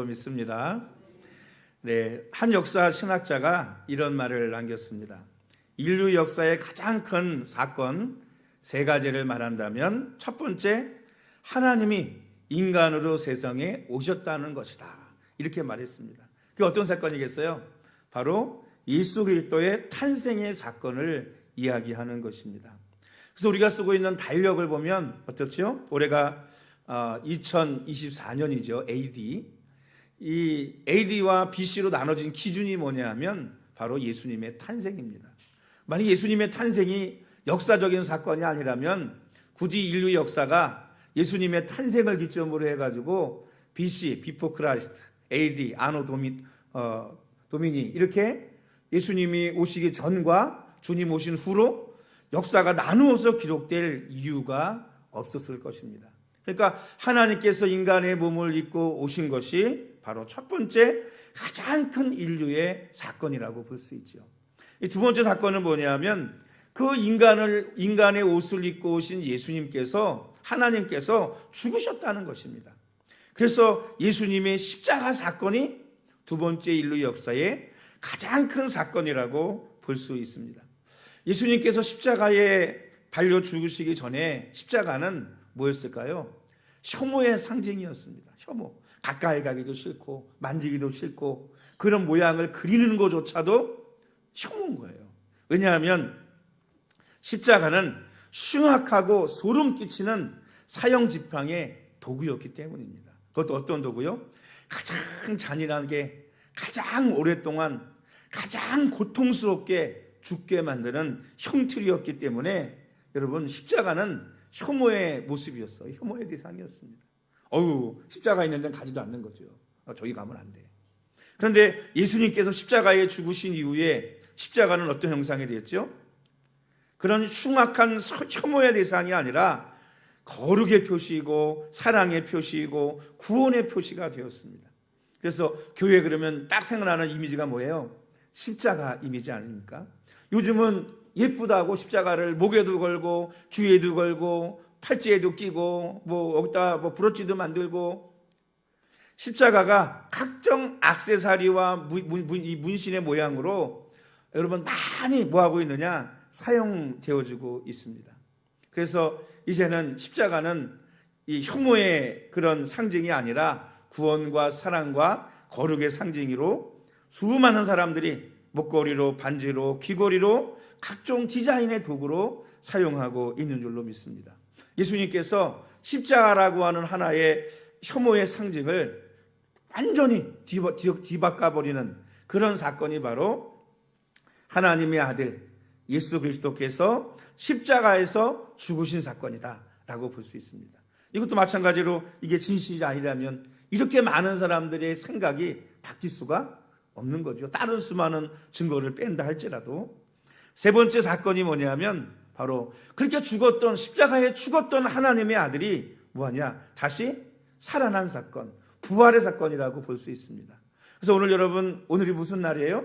믿습니다. 네, 한 역사 신학자가 이런 말을 남겼습니다. 인류 역사의 가장 큰 사건 세 가지를 말한다면 첫 번째, 하나님이 인간으로 세상에 오셨다는 것이다. 이렇게 말했습니다. 그게 어떤 사건이겠어요? 바로 예수 그리스도의 탄생의 사건을 이야기하는 것입니다. 그래서 우리가 쓰고 있는 달력을 보면 어떻죠? 올해가 2024년이죠. AD. 이 AD와 BC로 나눠진 기준이 뭐냐 하면 바로 예수님의 탄생입니다. 만약 예수님의 탄생이 역사적인 사건이 아니라면 굳이 인류 역사가 예수님의 탄생을 기점으로 해가지고 BC, Before Christ, AD, 아노 도미니 이렇게 예수님이 오시기 전과 주님 오신 후로 역사가 나누어서 기록될 이유가 없었을 것입니다. 그러니까 하나님께서 인간의 몸을 입고 오신 것이 바로 첫 번째 가장 큰 인류의 사건이라고 볼 수 있죠. 이 두 번째 사건은 뭐냐면 그 인간의 옷을 입고 오신 예수님께서 하나님께서 죽으셨다는 것입니다. 그래서 예수님의 십자가 사건이 두 번째 인류 역사의 가장 큰 사건이라고 볼 수 있습니다. 예수님께서 십자가에 달려 죽으시기 전에 십자가는 뭐였을까요? 혐오의 상징이었습니다. 혐오. 가까이 가기도 싫고 만지기도 싫고 그런 모양을 그리는 것조차도 혐오인 거예요. 왜냐하면 십자가는 흉악하고 소름 끼치는 사형 집행의 도구였기 때문입니다. 그것도 어떤 도구요? 가장 잔인하게 가장 오랫동안 가장 고통스럽게 죽게 만드는 형틀이었기 때문에 여러분 십자가는 혐오의 모습이었어요. 혐오의 대상이었습니다. 십자가 있는 데는 가지도 않는 거죠. 저기 가면 안 돼. 그런데 예수님께서 십자가에 죽으신 이후에 십자가는 어떤 형상이 되었죠? 그런 흉악한 혐오의 대상이 아니라 거룩의 표시이고 사랑의 표시이고 구원의 표시가 되었습니다. 그래서 교회 그러면 딱 생각나는 이미지가 뭐예요? 십자가 이미지 아닙니까? 요즘은 예쁘다고 십자가를 목에도 걸고 귀에도 걸고 팔찌에도 끼고 여기다 브로치도 만들고 십자가가 각종 액세서리와 문신의 모양으로 여러분 많이 뭐하고 있느냐? 사용되어지고 있습니다. 그래서 이제는 십자가는 이 혐오의 그런 상징이 아니라 구원과 사랑과 거룩의 상징으로 수많은 사람들이 목걸이로 반지로 귀걸이로 각종 디자인의 도구로 사용하고 있는 줄로 믿습니다. 예수님께서 십자가라고 하는 하나의 혐오의 상징을 완전히 뒤바꿔버리는 그런 사건이 바로 하나님의 아들 예수 그리스도께서 십자가에서 죽으신 사건이다 라고 볼 수 있습니다. 이것도 마찬가지로 이게 진실이 아니라면 이렇게 많은 사람들의 생각이 바뀔 수가 없는 거죠. 다른 수많은 증거를 뺀다 할지라도. 세 번째 사건이 뭐냐면 바로 그렇게 죽었던 십자가에 죽었던 하나님의 아들이 뭐하냐? 다시 살아난 사건, 부활의 사건이라고 볼 수 있습니다. 그래서 오늘 여러분, 오늘이 무슨 날이에요?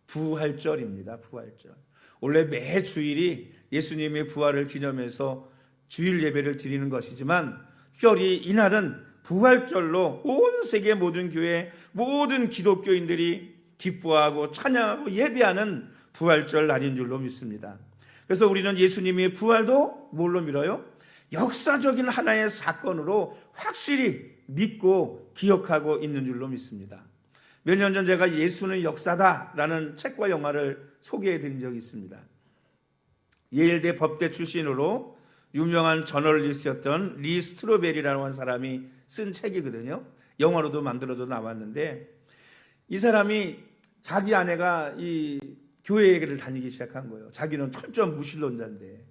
부활절입니다. 부활절. 원래 매 주일이 예수님의 부활을 기념해서 주일 예배를 드리는 것이지만 특별히 이날은 부활절로 온 세계 모든 교회, 모든 기독교인들이 기뻐하고 찬양하고 예배하는 부활절 날인 줄로 믿습니다. 그래서 우리는 예수님의 부활도 뭘로 믿어요? 역사적인 하나의 사건으로 확실히 믿고 기억하고 있는 줄로 믿습니다. 몇 년 전 제가 예수는 역사다라는 책과 영화를 소개해 드린 적이 있습니다. 예일대 법대 출신으로 유명한 저널리스트였던 리 스트로베리라는 사람이 쓴 책이거든요. 영화로도 만들어도 나왔는데 이 사람이 자기 아내가 이 교회를 다니기 시작한 거예요. 자기는 철저한 무신론자인데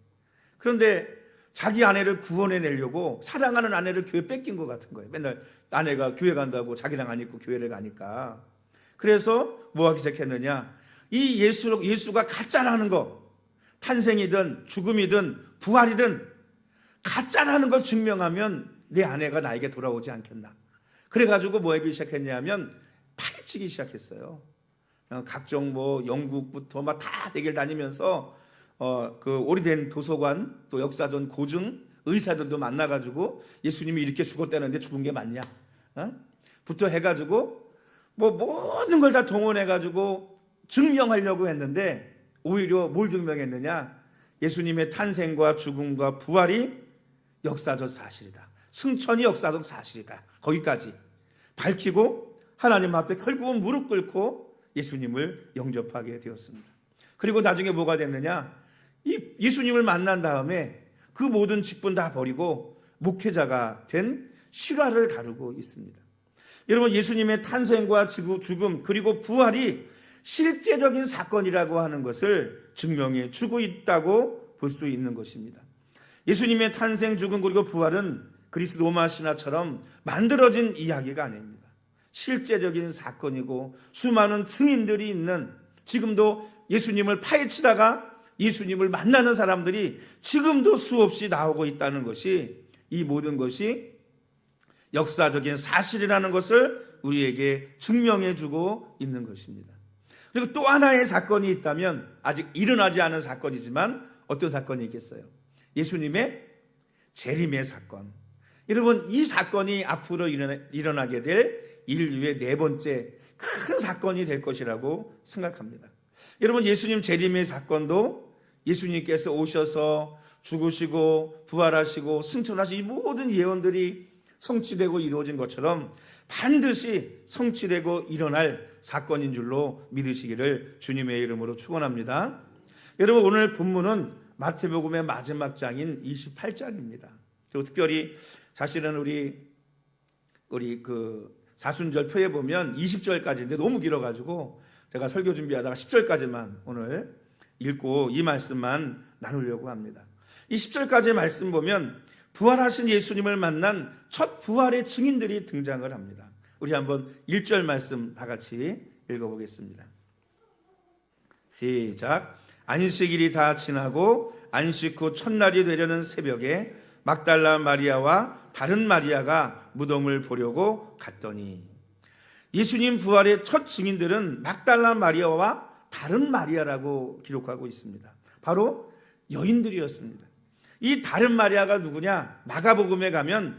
그런데 자기 아내를 구원해내려고 사랑하는 아내를 교회 뺏긴 것 같은 거예요. 맨날 아내가 교회 간다고 자기랑 안 있고 교회를 가니까. 그래서 뭐 하기 시작했느냐? 이 예수가 가짜라는 거, 탄생이든 죽음이든 부활이든 가짜라는 걸 증명하면 내 아내가 나에게 돌아오지 않겠나. 그래가지고 뭐 하기 시작했냐면 파헤치기 시작했어요. 각종 영국부터 막 다 대길 다니면서 그 오래된 도서관 또 역사전 고증 의사들도 만나가지고 예수님이 이렇게 죽었다는데 죽은 게 맞냐? 부터 해가지고 모든 걸 다 동원해가지고 증명하려고 했는데 오히려 뭘 증명했느냐? 예수님의 탄생과 죽음과 부활이 역사적 사실이다. 승천이 역사적 사실이다. 거기까지 밝히고 하나님 앞에 결국은 무릎 꿇고 예수님을 영접하게 되었습니다. 그리고 나중에 뭐가 됐느냐? 예수님을 만난 다음에 그 모든 직분 다 버리고 목회자가 된 실화를 다루고 있습니다. 여러분, 예수님의 탄생과 죽음 그리고 부활이 실제적인 사건이라고 하는 것을 증명해 주고 있다고 볼 수 있는 것입니다. 예수님의 탄생, 죽음 그리고 부활은 그리스 로마 신화처럼 만들어진 이야기가 아닙니다. 실제적인 사건이고 수많은 증인들이 있는, 지금도 예수님을 파헤치다가 예수님을 만나는 사람들이 지금도 수없이 나오고 있다는 것이, 이 모든 것이 역사적인 사실이라는 것을 우리에게 증명해 주고 있는 것입니다. 그리고 또 하나의 사건이 있다면, 아직 일어나지 않은 사건이지만 어떤 사건이 있겠어요? 예수님의 재림의 사건. 여러분, 이 사건이 앞으로 일어나게 될 인류의 네 번째 큰 사건이 될 것이라고 생각합니다. 여러분, 예수님 재림의 사건도 예수님께서 오셔서 죽으시고 부활하시고 승천하신 이 모든 예언들이 성취되고 이루어진 것처럼 반드시 성취되고 일어날 사건인 줄로 믿으시기를 주님의 이름으로 축원합니다. 여러분, 오늘 본문은 마태복음의 마지막 장인 28장입니다. 그리고 특별히 사실은 우리 그 사순절 표에 보면 20절까지인데 너무 길어가지고 제가 설교 준비하다가 10절까지만 오늘 읽고 이 말씀만 나누려고 합니다. 이 10절까지의 말씀 보면 부활하신 예수님을 만난 첫 부활의 증인들이 등장을 합니다. 우리 한번 1절 말씀 다 같이 읽어보겠습니다. 시작. 안식일이 다 지나고 안식 후 첫날이 되려는 새벽에 막달라 마리아와 다른 마리아가 무덤을 보려고 갔더니, 예수님 부활의 첫 증인들은 막달라 마리아와 다른 마리아라고 기록하고 있습니다. 바로 여인들이었습니다. 이 다른 마리아가 누구냐? 마가복음에 가면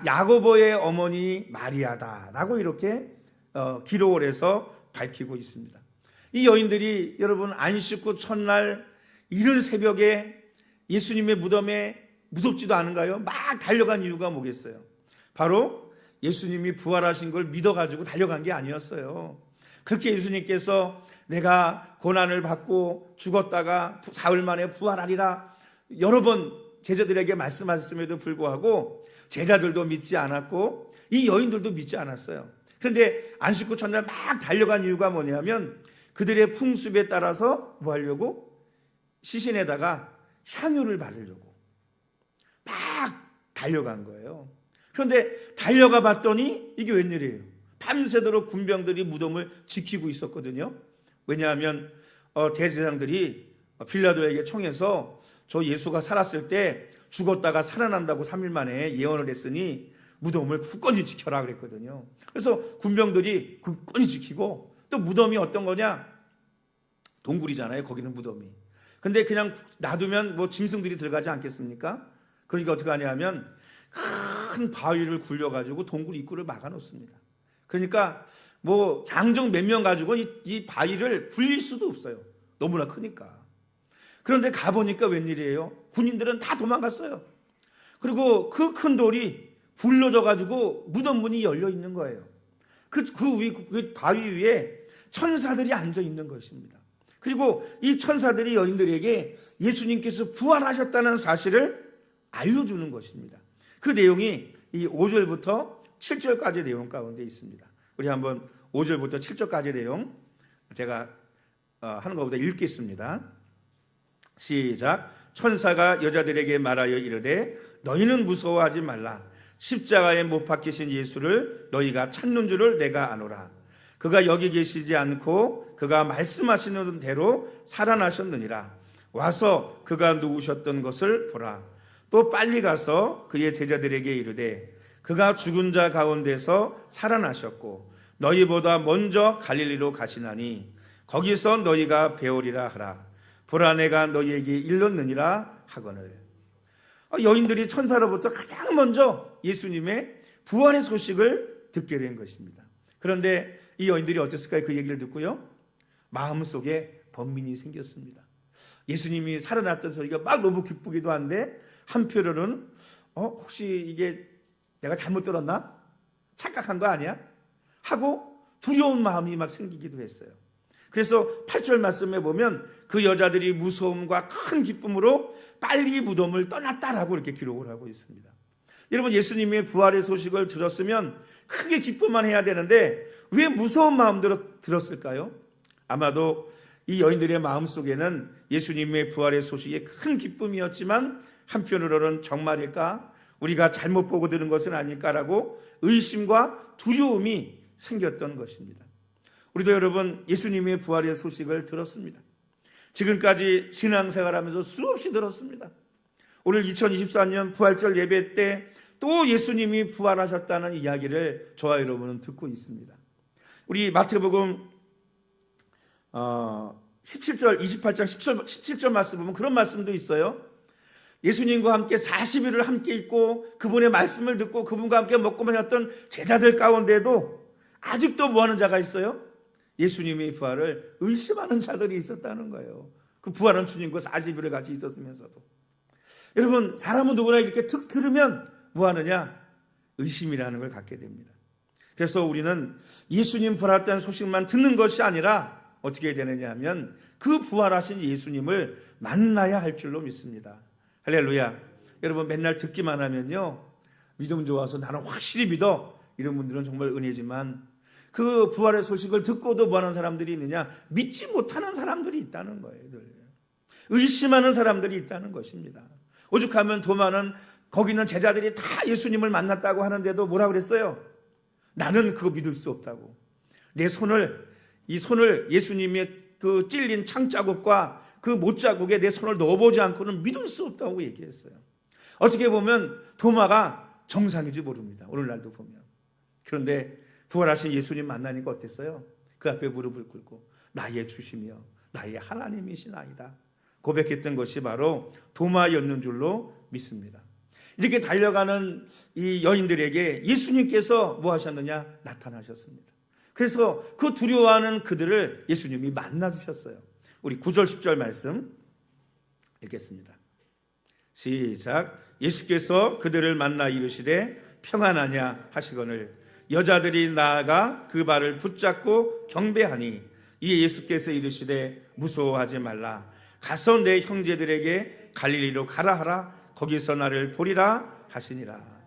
야고보의 어머니 마리아다라고 이렇게 기록을 해서 밝히고 있습니다. 이 여인들이 여러분 안식 후 첫날 이른 새벽에 예수님의 무덤에 무섭지도 않은가요? 막 달려간 이유가 뭐겠어요? 바로 예수님이 부활하신 걸 믿어가지고 달려간 게 아니었어요. 그렇게 예수님께서 내가 고난을 받고 죽었다가 사흘 만에 부활하리라 여러 번 제자들에게 말씀하셨음에도 불구하고 제자들도 믿지 않았고 이 여인들도 믿지 않았어요. 그런데 안식 후 첫날 막 달려간 이유가 뭐냐면 그들의 풍습에 따라서 뭐 하려고? 시신에다가 향유를 바르려고 막 달려간 거예요. 그런데 달려가 봤더니 이게 웬일이에요? 밤새도록 군병들이 무덤을 지키고 있었거든요. 왜냐하면 대제사장들이 빌라도에게 청해서 저 예수가 살았을 때 죽었다가 살아난다고 3일 만에 예언을 했으니 무덤을 굳건히 지켜라 그랬거든요. 그래서 군병들이 굳건히 지키고, 또 무덤이 어떤 거냐? 동굴이잖아요. 거기는 무덤이. 근데 그냥 놔두면 뭐 짐승들이 들어가지 않겠습니까? 그러니까 어떻게 하냐면 큰 바위를 굴려가지고 동굴 입구를 막아놓습니다. 그러니까 뭐 장정 몇 명 가지고 이 바위를 굴릴 수도 없어요. 너무나 크니까. 그런데 가보니까 웬일이에요? 군인들은 다 도망갔어요. 그리고 그 큰 돌이 굴러져가지고 무덤 문이 열려 있는 거예요. 그 바위 위에 천사들이 앉아 있는 것입니다. 그리고 이 천사들이 여인들에게 예수님께서 부활하셨다는 사실을 알려주는 것입니다. 그 내용이 이 5절부터 7절까지 내용 가운데 있습니다. 우리 한번 5절부터 7절까지 내용 제가 하는 것보다 읽겠습니다. 시작. 천사가 여자들에게 말하여 이르되 너희는 무서워하지 말라. 십자가에 못 박히신 예수를 너희가 찾는 줄을 내가 아노라. 그가 여기 계시지 않고 그가 말씀하시는 대로 살아나셨느니라. 와서 그가 누우셨던 것을 보라. 또 빨리 가서 그의 제자들에게 이르되 그가 죽은 자 가운데서 살아나셨고 너희보다 먼저 갈릴리로 가시나니 거기서 너희가 배우리라 하라. 보라 내가 너희에게 일렀느니라 하거늘. 여인들이 천사로부터 가장 먼저 예수님의 부활의 소식을 듣게 된 것입니다. 그런데 이 여인들이 어땠을까요? 그 얘기를 듣고요, 마음속에 번민이 생겼습니다. 예수님이 살아났던 소리가 막 너무 기쁘기도 한데 한편으로는 혹시 이게 내가 잘못 들었나? 착각한 거 아니야? 하고 두려운 마음이 막 생기기도 했어요. 그래서 8절 말씀에 보면 그 여자들이 무서움과 큰 기쁨으로 빨리 무덤을 떠났다라고 이렇게 기록을 하고 있습니다. 여러분, 예수님의 부활의 소식을 들었으면 크게 기쁨만 해야 되는데 왜 무서운 마음으로 들었을까요? 아마도 이 여인들의 마음속에는 예수님의 부활의 소식이 큰 기쁨이었지만 한편으로는 정말일까? 우리가 잘못 보고 들은 것은 아닐까라고 의심과 두려움이 생겼던 것입니다. 우리도 여러분, 예수님의 부활의 소식을 들었습니다. 지금까지 신앙생활하면서 수없이 들었습니다. 오늘 2024년 부활절 예배 때 또 예수님이 부활하셨다는 이야기를 저와 여러분은 듣고 있습니다. 우리 마태복음 17절, 28장 17절 말씀 보면 그런 말씀도 있어요. 예수님과 함께 40일을 함께 있고 그분의 말씀을 듣고 그분과 함께 먹고 마셨던 제자들 가운데도 아직도 뭐하는 자가 있어요? 예수님의 부활을 의심하는 자들이 있었다는 거예요. 그 부활한 주님과 40일을 같이 있었으면서도. 여러분, 사람은 누구나 이렇게 툭 들으면 뭐하느냐? 의심이라는 걸 갖게 됩니다. 그래서 우리는 예수님 부활했다는 소식만 듣는 것이 아니라 어떻게 해야 되느냐 하면 그 부활하신 예수님을 만나야 할 줄로 믿습니다. 할렐루야. 여러분, 맨날 듣기만 하면요, 믿음 좋아서 나는 확실히 믿어, 이런 분들은 정말 은혜지만 그 부활의 소식을 듣고도 뭐하는 사람들이 있느냐? 믿지 못하는 사람들이 있다는 거예요. 의심하는 사람들이 있다는 것입니다. 오죽하면 도마는 거기 있는 제자들이 다 예수님을 만났다고 하는데도 뭐라 그랬어요? 나는 그거 믿을 수 없다고. 이 손을 예수님의 그 찔린 창자국과 그 못자국에 내 손을 넣어보지 않고는 믿을 수 없다고 얘기했어요. 어떻게 보면 도마가 정상인지 모릅니다. 오늘날도 보면. 그런데 부활하신 예수님 만나니까 어땠어요? 그 앞에 무릎을 꿇고 나의 주시며 나의 하나님이시나이다 고백했던 것이 바로 도마였는 줄로 믿습니다. 이렇게 달려가는 이 여인들에게 예수님께서 뭐 하셨느냐? 나타나셨습니다. 그래서 그 두려워하는 그들을 예수님이 만나주셨어요. 우리 9절 10절 말씀 읽겠습니다. 시작. 예수께서 그들을 만나 이르시되 평안하냐 하시거늘 여자들이 나아가 그 발을 붙잡고 경배하니 이에 예수께서 이르시되 무서워하지 말라. 가서 내 형제들에게 갈릴리로 가라 하라. 거기서 나를 보리라 하시니라.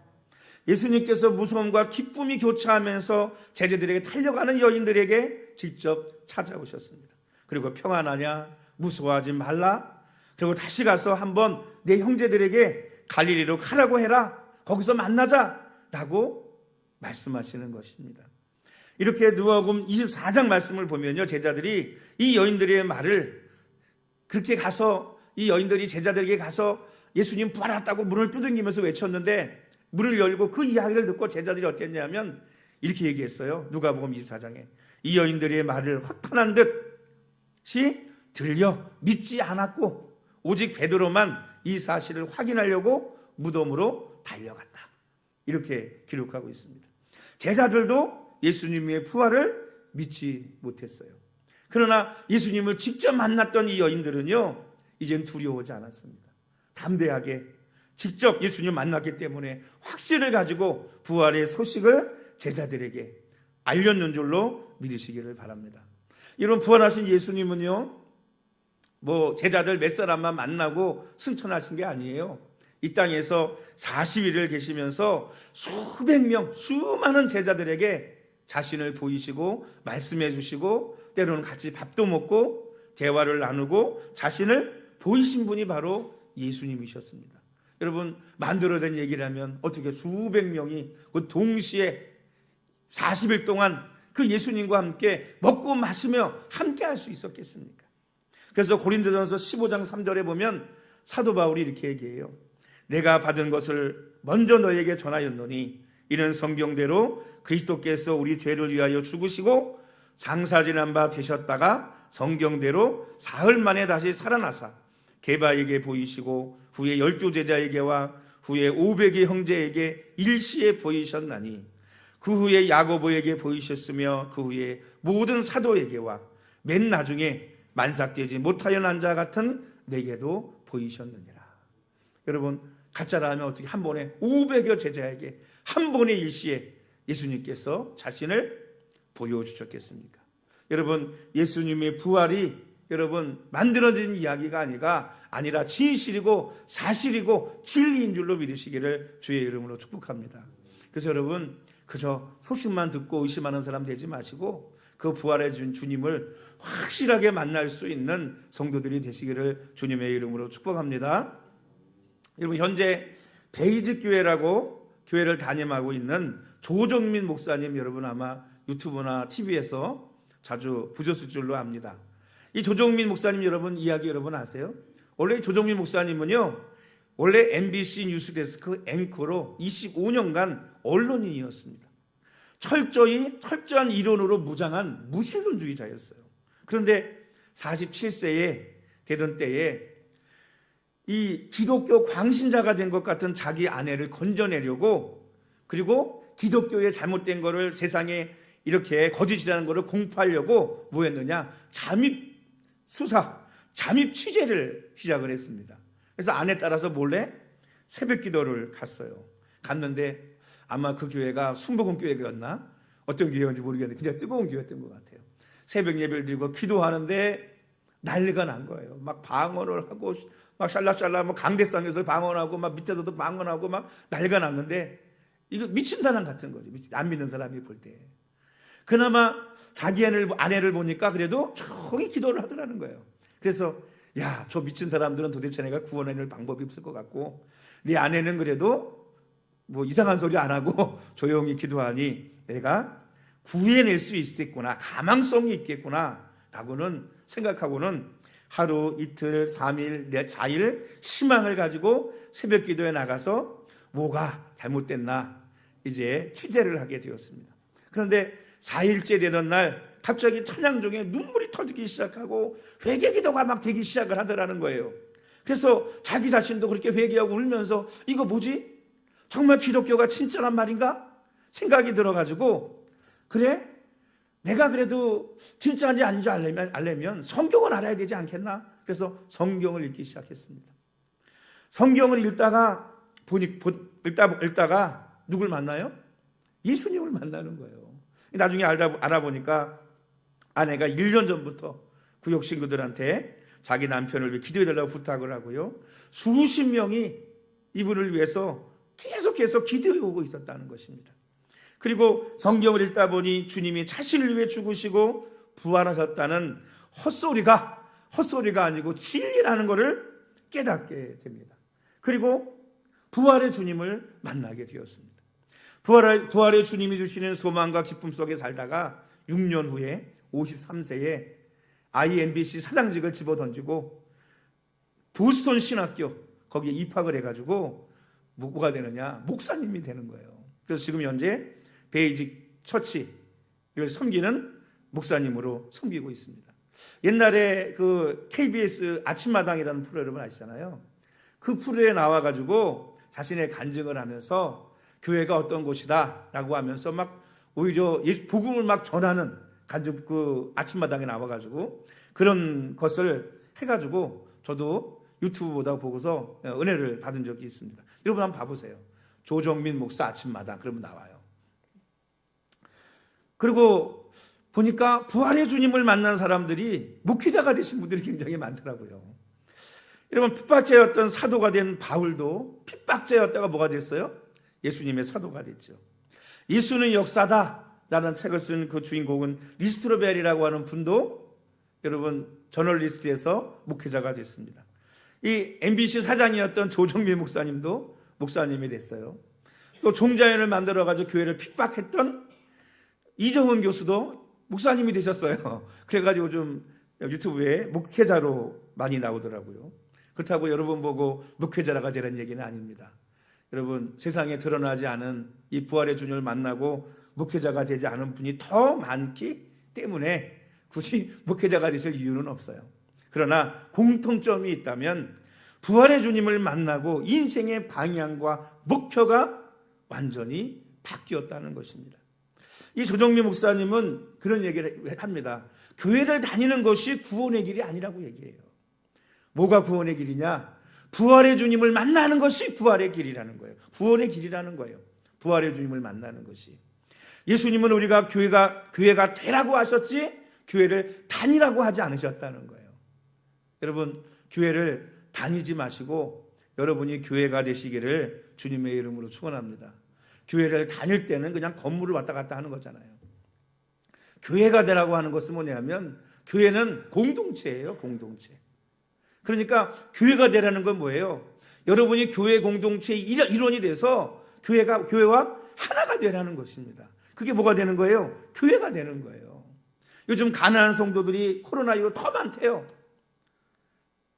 예수님께서 무서움과 기쁨이 교차하면서 제자들에게 달려가는 여인들에게 직접 찾아오셨습니다. 그리고 평안하냐? 무서워하지 말라. 그리고 다시 가서 한번 내 형제들에게 갈릴리로 가라고 해라. 거기서 만나자 라고 말씀하시는 것입니다. 이렇게 누가복음 24장 말씀을 보면요, 제자들이 이 여인들의 말을 그렇게 가서 이 여인들이 제자들에게 가서 예수님 부활했다고 문을 두들기면서 외쳤는데 문을 열고 그 이야기를 듣고 제자들이 어땠냐면 이렇게 얘기했어요. 누가복음 24장에 이 여인들의 말을 허탄한 듯이 들려 믿지 않았고 오직 베드로만 이 사실을 확인하려고 무덤으로 달려갔다. 이렇게 기록하고 있습니다. 제자들도 예수님의 부활을 믿지 못했어요. 그러나 예수님을 직접 만났던 이 여인들은요, 이젠 두려워하지 않았습니다. 담대하게 직접 예수님 만났기 때문에 확신을 가지고 부활의 소식을 제자들에게 알렸는 줄로 믿으시기를 바랍니다. 이런 부활하신 예수님은요, 뭐 제자들 몇 사람만 만나고 승천하신 게 아니에요. 이 땅에서 40일을 계시면서 수백 명, 수많은 제자들에게 자신을 보이시고 말씀해 주시고 때로는 같이 밥도 먹고 대화를 나누고 자신을 보이신 분이 바로 예수님이셨습니다. 여러분, 만들어낸 얘기라면 어떻게 수백 명이 그 동시에 40일 동안 그 예수님과 함께 먹고 마시며 함께 할 수 있었겠습니까? 그래서 고린도전서 15장 3절에 보면 사도 바울이 이렇게 얘기해요. 내가 받은 것을 먼저 너에게 전하였노니 이는 성경대로 그리스도께서 우리 죄를 위하여 죽으시고 장사 지난 바 되셨다가 성경대로 사흘 만에 다시 살아나사 게바에게 보이시고 후에 12 제자에게와 후에 500의 형제에게 일시에 보이셨나니 그 후에 야고보에게 보이셨으며 그 후에 모든 사도에게와 맨 나중에 만삭되지 못하여난 자 같은 내게도 보이셨느니라. 여러분, 가짜라 하면 어떻게 한 번에 500여 제자에게 한 번의 일시에 예수님께서 자신을 보여주셨겠습니까? 여러분, 예수님의 부활이 여러분 만들어진 이야기가 아니라 진실이고 사실이고 진리인 줄로 믿으시기를 주의 이름으로 축복합니다. 그래서 여러분, 그저 소식만 듣고 의심하는 사람 되지 마시고 그 부활해 준 주님을 확실하게 만날 수 있는 성도들이 되시기를 주님의 이름으로 축복합니다. 여러분, 현재 베이직 교회라고 교회를 담임하고 있는 조정민 목사님, 여러분 아마 유튜브나 TV에서 자주 보셨을 줄로 압니다. 이 조정민 목사님 여러분 이야기 여러분 아세요? 원래 조정민 목사님은요, 원래 MBC 뉴스데스크 앵커로 25년간 언론인이었습니다. 철저한 이론으로 무장한 무신론주의자였어요. 그런데 47세에 되던 때에 이 기독교 광신자가 된 것 같은 자기 아내를 건져내려고, 그리고 기독교의 잘못된 거를 세상에 이렇게 거짓이라는 거를 공포하려고 뭐 했느냐, 잠입 수사, 잠입 취재를 시작을 했습니다. 그래서 아내 따라서 몰래 새벽 기도를 갔는데 아마 그 교회가 순복음 교회였나 어떤 교회였는지 모르겠는데 굉장히 뜨거운 교회였던 것 같아요. 새벽 예배를 드리고 기도하는데 난리가 난 거예요. 막 방언을 하고 막 샬라샬라 뭐 강대상에서 방언하고 막 밑에서도 방언하고 막 난리가 났는데 이거 미친 사람 같은 거죠. 안 믿는 사람이 볼 때. 그나마 자기 아내를 보니까 그래도 조용히 기도를 하더라는 거예요. 그래서 야, 저 미친 사람들은 도대체 내가 구원해낼 방법이 없을 것 같고 네 아내는 그래도 뭐 이상한 소리 안 하고 조용히 기도하니 내가 구해낼 수 있겠구나, 가망성이 있겠구나 라고는 생각하고는 하루, 이틀, 3일, 4일 희망을 가지고 새벽 기도에 나가서 뭐가 잘못됐나 이제 취재를 하게 되었습니다. 그런데 4일째 되던 날 갑자기 찬양 중에 눈물이 터지기 시작하고 회개 기도가 막 되기 시작을 하더라는 거예요. 그래서 자기 자신도 그렇게 회개하고 울면서 이거 뭐지? 정말 기독교가 진짜란 말인가? 생각이 들어가지고 그래? 내가 그래도 진짜인지 아닌지 알려면 성경을 알아야 되지 않겠나? 그래서 성경을 읽기 시작했습니다. 성경을 읽다가 누굴 만나요? 예수님을 만나는 거예요. 나중에 알아보니까 아내가 1년 전부터 구역 친구들한테 자기 남편을 위해 기도해달라고 부탁을 하고요, 수십 명이 이분을 위해서 계속해서 기도해 오고 있었다는 것입니다. 그리고 성경을 읽다 보니 주님이 자신을 위해 죽으시고 부활하셨다는 헛소리가 아니고 진리라는 것을 깨닫게 됩니다. 그리고 부활의 주님을 만나게 되었습니다. 부활의 주님이 주시는 소망과 기쁨 속에 살다가 6년 후에 53세에 IMBC 사장직을 집어던지고 보스턴 신학교 거기에 입학을 해가지고 뭐가 되느냐, 목사님이 되는 거예요. 그래서 지금 현재 베이직 처치를 섬기는 목사님으로 섬기고 있습니다. 옛날에 그 KBS 아침마당이라는 프로 여러분 아시잖아요. 그 프로에 나와가지고 자신의 간증을 하면서 교회가 어떤 곳이다 라고 하면서 막 오히려 복음을 막 전하는 간증, 그 아침마당에 나와가지고 그런 것을 해가지고 저도 유튜브 보다 보고서 은혜를 받은 적이 있습니다. 여러분 한번 봐보세요. 조정민 목사 아침마당 그러면 나와요. 그리고 보니까 부활의 주님을 만난 사람들이 목회자가 되신 분들이 굉장히 많더라고요. 여러분, 핍박자였던 사도가 된 바울도 핍박자였다가 뭐가 됐어요? 예수님의 사도가 됐죠. 예수는 역사다라는 책을 쓴 그 주인공은 리스트로벨이라고 하는 분도 여러분 저널리스트에서 목회자가 됐습니다. 이 MBC 사장이었던 조정민 목사님도 목사님이 됐어요. 또 종자연을 만들어가지고 교회를 핍박했던 이정은 교수도 목사님이 되셨어요. 그래가지고 좀 유튜브에 목회자로 많이 나오더라고요. 그렇다고 여러분 보고 목회자가 되는 얘기는 아닙니다. 여러분, 세상에 드러나지 않은 이 부활의 주님을 만나고 목회자가 되지 않은 분이 더 많기 때문에 굳이 목회자가 되실 이유는 없어요. 그러나 공통점이 있다면 부활의 주님을 만나고 인생의 방향과 목표가 완전히 바뀌었다는 것입니다. 이 조정미 목사님은 그런 얘기를 합니다. 교회를 다니는 것이 구원의 길이 아니라고 얘기해요. 뭐가 구원의 길이냐? 부활의 주님을 만나는 것이 부활의 길이라는 거예요. 구원의 길이라는 거예요. 부활의 주님을 만나는 것이. 예수님은 우리가 교회가 되라고 하셨지 교회를 다니라고 하지 않으셨다는 거예요. 여러분, 교회를 다니지 마시고 여러분이 교회가 되시기를 주님의 이름으로 축원합니다. 교회를 다닐 때는 그냥 건물을 왔다 갔다 하는 거잖아요. 교회가 되라고 하는 것은 뭐냐면 교회는 공동체예요. 공동체. 그러니까 교회가 되라는 건 뭐예요? 여러분이 교회 공동체의 일원이 돼서 교회와 하나가 되라는 것입니다. 그게 뭐가 되는 거예요? 교회가 되는 거예요. 요즘 가난한 성도들이 코로나 이후로 더 많대요.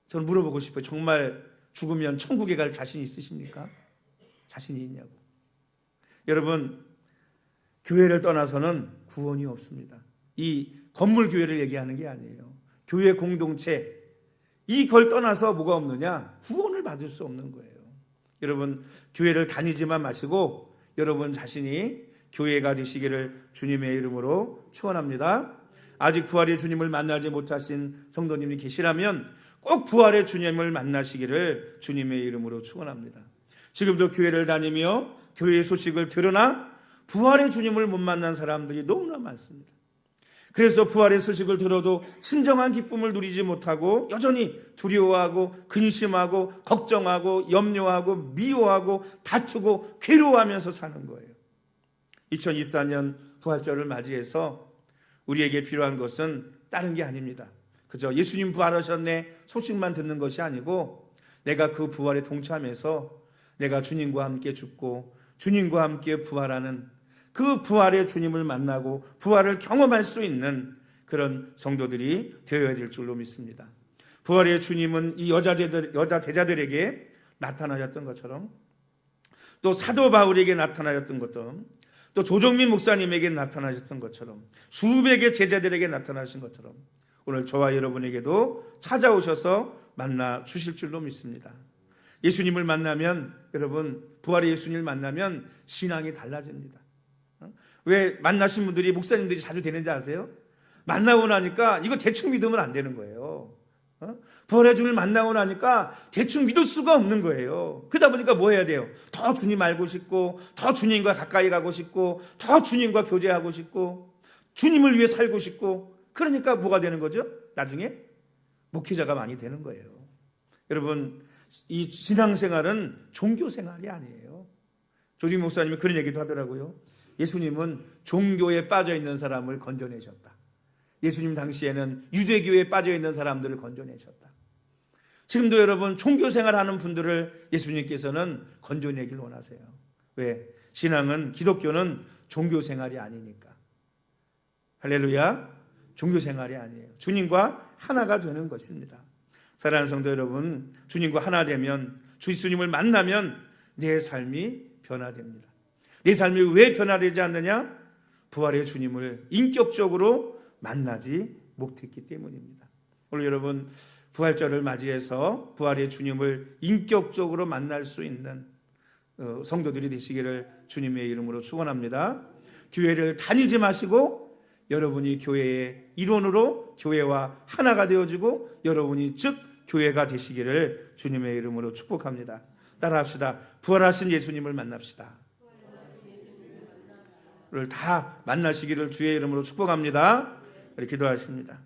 저는 물어보고 싶어요. 정말 죽으면 천국에 갈 자신 있으십니까? 자신이 있냐고. 여러분, 교회를 떠나서는 구원이 없습니다. 이 건물 교회를 얘기하는 게 아니에요. 교회 공동체, 이걸 떠나서 뭐가 없느냐? 구원을 받을 수 없는 거예요. 여러분, 교회를 다니지만 마시고 여러분 자신이 교회가 되시기를 주님의 이름으로 축원합니다. 아직 부활의 주님을 만나지 못하신 성도님이 계시라면 꼭 부활의 주님을 만나시기를 주님의 이름으로 축원합니다. 지금도 교회를 다니며 교회의 소식을 들으나 부활의 주님을 못 만난 사람들이 너무나 많습니다. 그래서 부활의 소식을 들어도 진정한 기쁨을 누리지 못하고 여전히 두려워하고 근심하고 걱정하고 염려하고 미워하고 다투고 괴로워하면서 사는 거예요. 2024년 부활절을 맞이해서 우리에게 필요한 것은 다른 게 아닙니다. 그저 예수님 부활하셨네 소식만 듣는 것이 아니고 내가 그 부활에 동참해서 내가 주님과 함께 죽고 주님과 함께 부활하는 그 부활의 주님을 만나고 부활을 경험할 수 있는 그런 성도들이 되어야 될 줄로 믿습니다. 부활의 주님은 이 여자 제자들에게 나타나셨던 것처럼 또 사도 바울에게 나타나셨던 것처럼 또 조정민 목사님에게 나타나셨던 것처럼 수백의 제자들에게 나타나신 것처럼 오늘 저와 여러분에게도 찾아오셔서 만나 주실 줄로 믿습니다. 예수님을 만나면 여러분 부활의 예수님을 만나면 신앙이 달라집니다. 왜 만나신 분들이 목사님들이 자주 되는지 아세요? 만나고 나니까 이거 대충 믿으면 안 되는 거예요. 부활의 주님을 만나고 나니까 대충 믿을 수가 없는 거예요. 그러다 보니까 뭐 해야 돼요? 더 주님 알고 싶고 더 주님과 가까이 가고 싶고 더 주님과 교제하고 싶고 주님을 위해 살고 싶고 그러니까 뭐가 되는 거죠? 나중에 목회자가 많이 되는 거예요. 여러분 이 신앙생활은 종교생활이 아니에요. 조지 목사님이 그런 얘기도 하더라고요. 예수님은 종교에 빠져있는 사람을 건져내셨다. 예수님 당시에는 유대교에 빠져있는 사람들을 건져내셨다. 지금도 여러분 종교생활하는 분들을 예수님께서는 건져내길 원하세요. 왜? 신앙은 기독교는 종교생활이 아니니까. 할렐루야. 종교생활이 아니에요. 주님과 하나가 되는 것입니다. 사랑하는 성도 여러분, 주님과 하나 되면 주 예수님을 만나면 내 삶이 변화됩니다. 내 삶이 왜 변화되지 않느냐? 부활의 주님을 인격적으로 만나지 못했기 때문입니다. 오늘 여러분 부활절을 맞이해서 부활의 주님을 인격적으로 만날 수 있는 성도들이 되시기를 주님의 이름으로 축원합니다. 교회를 다니지 마시고 여러분이 교회의 일원으로 교회와 하나가 되어지고 여러분이 즉 교회가 되시기를 주님의 이름으로 축복합니다. 따라합시다. 부활하신 예수님을 만납시다. 를 다 만나시기를 주의 이름으로 축복합니다. 이렇게 기도하십니다.